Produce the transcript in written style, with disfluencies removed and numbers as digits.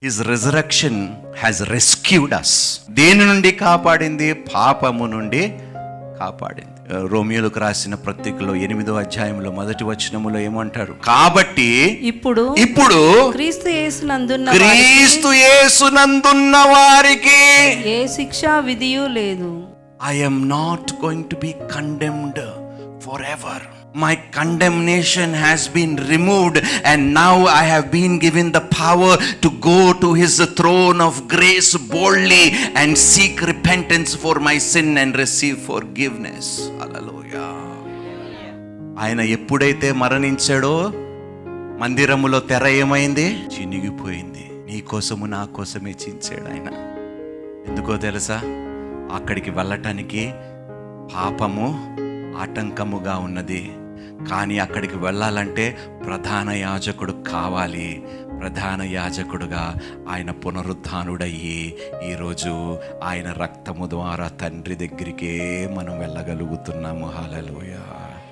His resurrection has rescued అస్. దేని నుండి కాపాడింది? పాపము నుండి కాపాడింది. రోమియోలకు రాసిన పత్రికలో 8వ అధ్యాయంలో 1వ వచనములో ఏమంటారు? కాబట్టి ఇప్పుడు క్రీస్తు యేసునందున్న వారికి ఏ శిక్షా విధియు లేదు. I am not going to be condemned forever. My condemnation has been removed and now I have been given the power to go to his throne of grace boldly and seek repentance for my sin and receive forgiveness. Hallelujah. ఆయన ఎప్పుడైతే మరణించాడో మందిరములో తెర ఏమైంది? చినిగిపోయింది. నీ కోసము నా కోసమే చించాడు ఆయన. ఎందుకో తెలుసా? అక్కడికి వెళ్ళటానికి పాపము ఆటంకముగా ఉన్నది. కానీ అక్కడికి వెళ్ళాలంటే ప్రధాన యాజకుడు కావాలి. ప్రధాన యాజకుడుగా ఆయన పునరుద్ధానుడయ్యి ఈరోజు ఆయన రక్తము ద్వారా తండ్రి దగ్గరికే మనం వెళ్ళగలుగుతున్నాము. హల్లెలూయా.